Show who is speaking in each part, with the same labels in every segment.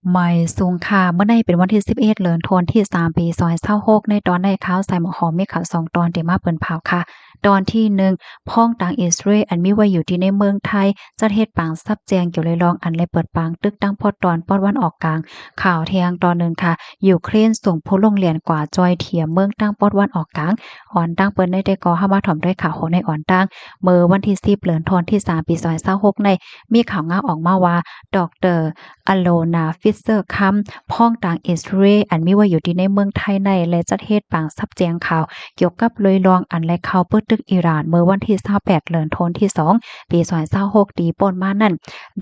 Speaker 1: ไม่สูงค่ะเมื่อในเป็นวันที่11เดือนธันวาคมที่3ปี2026ในตอนในข่าวใส่หมอหอมมีข่าว2ตอนที่มาเปิ้นเผาค่ะตอนที่1พ้องต่างอิสราเอลอันมีไว้อยู่ที่ในเมืองไทยจัดเฮ็ดปางซับแจงเกี่ยวเลยลองอันเลยเปิดปางตึกตั้งพอดตอนป้อนวันออกกลางข่าวเที่ยงตอนหนึ่งค่ะยูเครนส่งผู้ลงเรียนกว่าจอยเทียมเมืองตั้งปอดวันออกกลางอ่อนตั้งเปิ้นได้ก่อเข้ามาถ่อมด้วยข่าวโหในอ่อนตั้งเมื่อวันที่10เดือนธันวาคมที่3ปี2026ในมีข่าวงาออกมาว่าดร อโลนาฟิเซอร์คัมพ้องต่างอิสราเอลอันมีไว้อยู่ที่ในเมืองไทยในและจัดเฮ็ดปางซับแจงข่าวเกี่ยวกับเลยลองอันและเข้าเปิดตึกอิหร่านเมื่อวันที่28เดือนธันวาคมที่2ปี2026ตีป่นมานั่น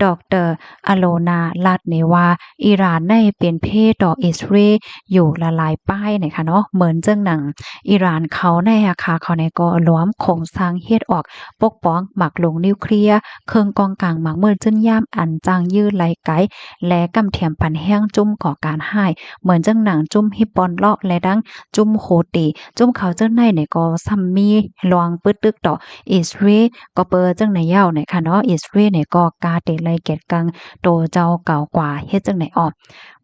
Speaker 1: ดรอโลนาลาดเนว่าอิหร่านในเป็นเพศต่ออิสราเอลอยู่ละลายป้ายนะคะเนาะเหมือนจังหนังอิหร่านเขาในอาคาเขาในก็ล้อมโครงสร้างเฮ็ดออกปกป้องหมักลงนิวเคลียร์เครื่องกองกลางหมักเมื่อจึ้นย่ามอันจางยื้อไหลไกและกำเทียมปันแห้งจุ่มก่อการให้เหมือนจังหนังจุ่มฮิปปอนเลาะและดังจุ่มโคติจุ่มเขาเจ้าในเนี่ยก็ซัมมีลวงปึดตึกต่ออิสราเอลก็เปิดจังในยาวเนี่ยค่ะเนาะอิสราเอลเนี่ยก็กาเตไลเกตกังโตเจ้าเก่ากว่าเฮ็ดจังไหนออก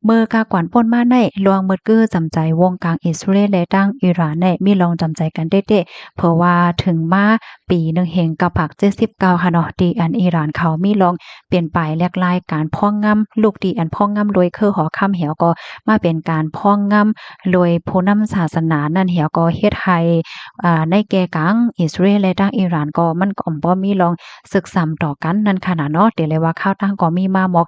Speaker 1: เมื่อกากวนป่นมาในลวงมืดกื้อจำใจวงกลางอิสราเอลและตั้งอิหร่านในมีลองจำใจกันเด้ๆเพราะว่าถึงมาปีหนึ่งเฮงกับผัก79ค่ะเนาะที่อันอิหร่านเขามีลองเปลี่ยนไปแลกลายการพ่องงำลูกดีอันพ่องงำโดยคือหอคำเหี่ยวก็มาเป็นการพ่องงำโดยผู้นำศาสนานั่นเหี่ยวก็เฮ็ดให้ในแก่กังอิสราเอลและทางอิหร่านก็มันก็บ่มีลองศึกซ้ำต่อกันนั่นค่ะนะเนาะเดี๋ยวเลยว่าข้าวตั้งก็มีมาหมอก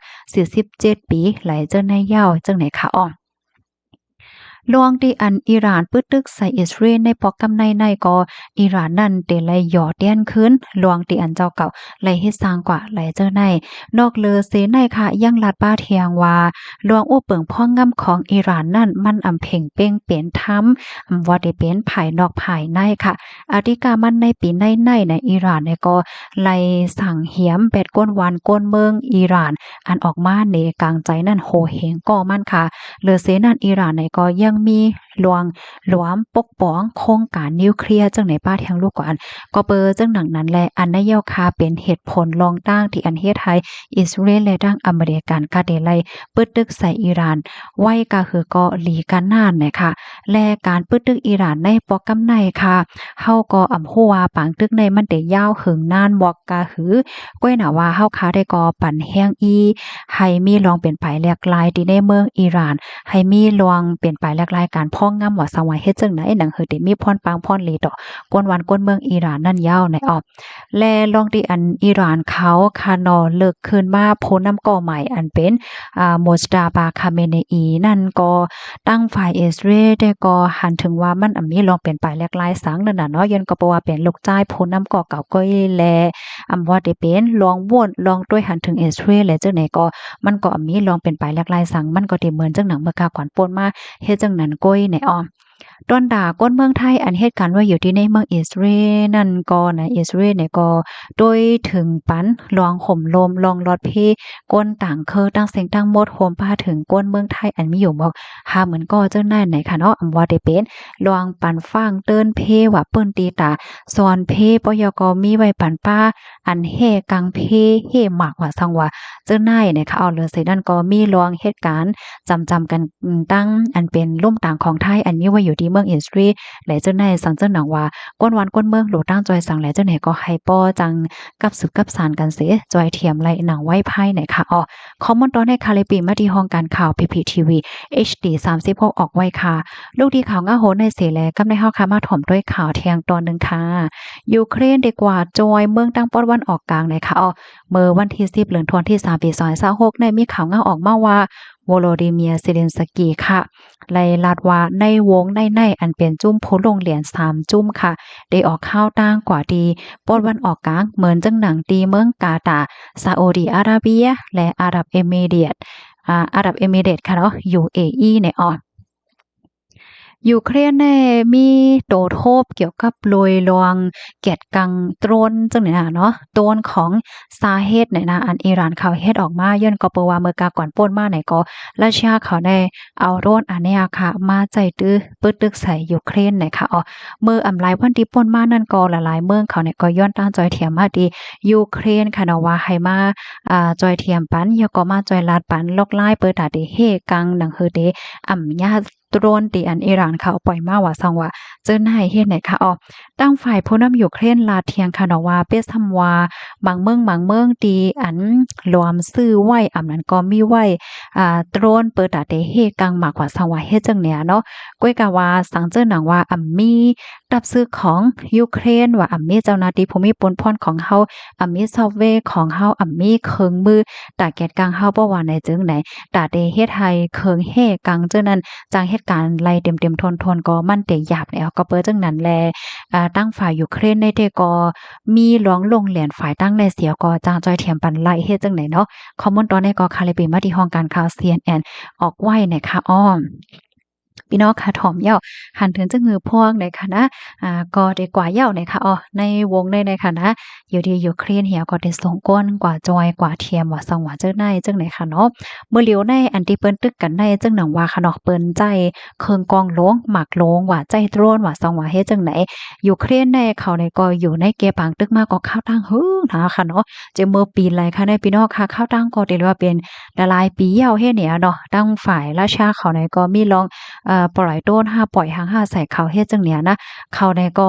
Speaker 1: 47ปีไหลเจ้าในยาวจังไหนคะอ้อ ลวงที่อันอิหร่านปึดตึกใส่อิสราเอลในปอกกำในก็อิหร่านนั่นเตไลหยอดเดียนขึ้นลวงที่อันเจ้าเก่าไลเฮ็ดสร้างกว่าไลเจ้าในนอกเลอเสในค่ะยังลาดป้าเทียงว่าลวงอู้เปิงพ่องงำของอิหร่านนั่นมันอำเพ่งเป้งเปลี่ยนธรรมว่าได้เป็นภายนอกภายในค่ะอธิกามันในปีในอิหร่านเนี่ยก็ไลสั่งเหียมแปดก้นวันก้นเมืองอิหร่านอันออกมาในกลางใจนั่นโหเหงก็มันค่ะเลอเสนั่นอิหร่านเนี่ยก็ยังมีหลวงหลวมปกป้องโครงการนิวเคลียร์จังไหนป้าแทงลูกกว่าอันก็เปอจังหนังนั้นแหละอันนายาคาเป็นเหตุผลรองตั้งที่อันเฮ็ดให้อิสราเอลและดังอเมริกันกาเดไลปึดตึกใส่อิหร่านไว้ก็คือก็หลีกันนานนะคะและการปึดตึกอิหร่านในปอกกำในค่ะเฮาก็อำฮู้ว่าปางตึกในมันได้ยาวหึงนานบอกก็คือก้อยหน่าว่าเฮาคาได้ก็ปั่นแห้งให้มีลองเป็นไปแหลกลายที่ในเมืองอิหร่านให้มีลองเป็นไปแหลกลายการพ่องงำว่าสวายเฮ็ดจังไหนหนังเฮอได้มีพรปางพรเลดอกกวนวันกวนเมืองอิหร่านนั่นยาวในออกและลองที่อันอิหร่านเขาคานอเลิกคืนมาพ้นน้ำก่อใหม่อันเป็นโมสดาบาคาเมเนอีนั่นก็ตั้งฝ่ายอิสราเอลได้ก็หันถึงว่ามันมีลองเป็นไปแหลกลายสังนั่นน่ะเนาะยันก็บ่ว่าเป็นลูกจ้ายพ้นน้ำก่อเก่าก้อยแลว่าได้เป็นลองว่นลองด้วยหันถึงอิสราเอลและจังไหนก็มันก็มีลองเป็นไปแหลกลายสังมันก็ได้เหมือนจังหนังเมื่อกาก่อนป่นมาเฮ็ดจังนั้นก้อยในอ้อดอนด่าก้นเมืองไทยอันเหตุการณ์ว่าอยู่ที่ในเมืองอิสราเอลนั่นก็นะอิสราเอลเนี่ยก็โดยถึงปันลองห่มลมลองลอดเพก้นต่างตั้งเสียงตั้งหมดโฮมพาถึงก้นเมืองไทยอันมีอยู่บอกหาเหมือนก็เจ้าหน้าไหนค่ะเนาะอำว่าได้เป็นลองปันฟังเติ้นเพว่าเปิ้นตีตาซอนเพปยกมีไว้ปันป้าอันเฮกังเพเฮหมากว่าสังว่าเจ้าหน้าเนี่ยค่ะเอาเลยสินั่นก็มีลองเหตุการณ์จำกันตั้งอันเป็นล่มต่างของไทยอันนี้ว่าอยู่ที่เมืองอิสราเอลและเจ้าในสังเจ้าหนังว่าก้นวันก้นเมืองโหลตั้งจอยสั่งและเจ้าไหนก็ให้ป้อจังกับสืบกับสารกันเสจอยเทียมไหลหนังไว้ไพ่ไหนค่ะอ๋อคอมมอนตอนในคาเลปีมาที่ห้องการข่าว PPTV HD 36ออกไว้ค่ะลูกดีข่าวง่าโหในเสแลกับในเฮาค่ะมาถ่อมด้วยข่าวเที่ยงตอนนึงค่ะยูเครนดีกว่าจอยเมืองตั้งป้อนวันออกกลางไหนค่ะอ๋อเมื่อวันที่10เดือนธันวาคมที่3ปี2026ในมีข่าวง่าออกมาว่าวโลดิเมียร์เซเลนสกีค่ะไล่ลาดว่าในวงในอันเป็นจุ้มโพลงเหรียญ3จุ้มค่ะได้ออกข้าวตั้งกว่าดีปดวันออกกลางเหมือนจังหนังตีเมืองกาตาร์ซาอุดิอาระเบียและอาหรับเอมิเรตส์ค่ะเนาะ UAE เนี่ย ยูเครนเนี่ยมีโตโทบเกี่ยวกับโลยลวงแกดกังโตรนจังเนี่ยนะเนาะโตนของสาเหตุเนี่ยนะอันอิหร่านเขาเฮ็ดออกมาย้อนก็เปว่าเมื่อกาก่อนป่นมาไหนก็ราชาเขาได้เอาโดรนอันเนี้ยค่ะมาใจตื้อปึดตึกใส่ยูเครนเนี่ยค่ะอ๋อเมื่ออำลายวันที่ป่นมานั่นก็หลายๆเมืองเขาเนี่ยก็ย้อนต้านจอยเทียมมาดียูเครนค่ะเนาะว่าให้มาจอยเทียมปันยาก็มาจอยลาดปันลอกลายเปิดตาเดเฮกังหนังเฮอเดอ่ำยาตรวนตีอันอิหร่านเขาปล่อยมาว่าซังว่าเจิ้นให้เฮ็ดไหนคะอ๋อตั้งฝ่ายผู้นำยูเครนลาเทียงค่ะเนาะว่าเปซำว่าบางเมืองตีอันรวมซื้อไว้อำนั้นก็มีไว้ตรวนเปิดตาเตเฮกังมากกว่าซังว่าเฮ็ดจังเนี่ยเนาะก้อยกะว่าสังเจิ้นหนังว่ามีรับซื้อของยูเครนว่ามีเจ้าหน้าที่ภูมิปนพรของเฮามีซอฟต์แวร์ของเฮามีเครื่องมือตาแกดกังเฮาบ่ว่าในจึงไหนตาเตเฮ็ดให้เครื่องเฮกังเจ้านั้นจังเหตุการณ์ไล่เต็มๆทนๆก็มันเตหยาบแล้วก็เปิ้จังนั้นแลตั้งฝ่ายยูเครนในเตก็มีร้องลงเหรียญฝ่ายตั้งในเสียก็จางจอยเถียมปันไล่เฮ็ดจังไหนเนาะข้อมูลตอนนี้ก็คาลิเปมาที่ห้องการข่าว CNN ออกไว้นะคะอ้อมพี่น้องค่ะถ่อมเหย้าหันถึงจะงือพวงในค่ะนะก็ได้กว่าเหย้าในค่ะอ้อในวงในค่ะนะอยู่ที่ยูเครนเหี่ยก็ได้ส่งก้นกว่าจอยกว่าเทียมว่าสังว่าเจ้าในจังไหนค่ะเนาะเมื่อเหลียวในอันที่เปิ้นตึกกันในจังหนังว่าค่ะเนาะเปิ้นใจเคิงกองหลวงหมักหลวงว่าใจโตรนว่าสังว่าเฮ็ดจังไหนยูเครนในเขาในก็อยู่ในเกปังตึกมาก็ข้าวตั้งฮึนะค่ะเนาะจะเมื่อปีไรค่ะในพี่น้องค่ะข้าวตั้งก็ได้ว่าเป็นหลายปีเหย้าเฮ็ดเนี่ยเนาะตั้งฝ่ายราชาเขาในก็มีลองปล่อยโดนห้าปล่อยหางห้าใส่เขาเฮ็ดจังเนี้ยนะเขาในก็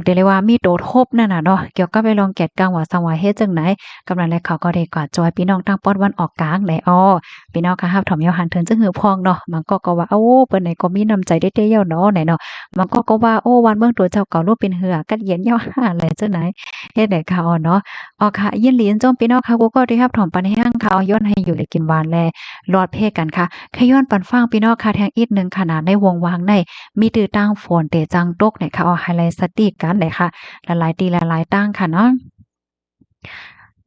Speaker 1: เรียกได้ว่ามีโดดทบนั่นน่ะเนาะเกี่ยวกับไปลองแกดกังว่าสังว่าเฮ็ดจังไหนกำลังแล้วเขาก็ได้กว่าจอยพี่น้องตั้งป้อนวันออกกลางไหนอ้อพี่น้องค่ะรับถ่อมยอหันเทินจังหือพองเนาะมันก็ว่าโอ้เปิ้นไหนก็มีน้ำใจเด้ๆเย้าเนาะไหนเนาะมันก็ว่าโอ้วันเมืองตัวเจ้าเก่ารูปเป็นเหือกัดเย็นเย้าอะไรจังไหนเฮ็ดได้ค่ะอ้อเนาะอ๋อค่ะยินหลีนจมพี่น้องค่ะกูก็ได้รับถ่อมปันแห้งค่ะเอาย้อนให้อยู่ได้กินหวานแลรอดเพกันค่ะขย้อนปันฟังพี่น้องค่ะแทงอีกหนึ่งขนาดในวงวางในมีตือตั้งฝนเตจังตกเนี่ยค่ะเอาไฮไลท์สติกกันเลยค่ะหลายๆตีหลายๆตั้งค่ะเนาะ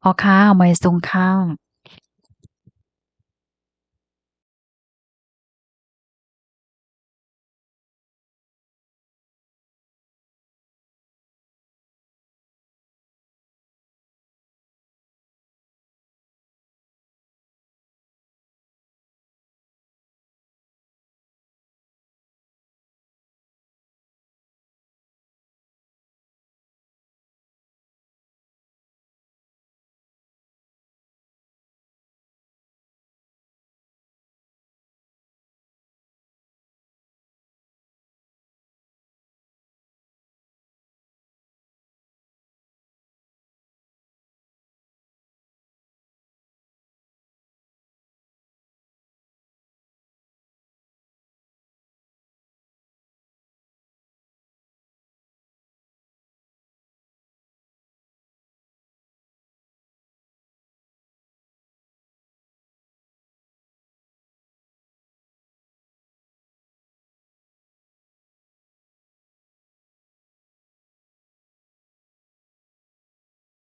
Speaker 1: อ๋อค่ะเอาไว้ส่งค่ะ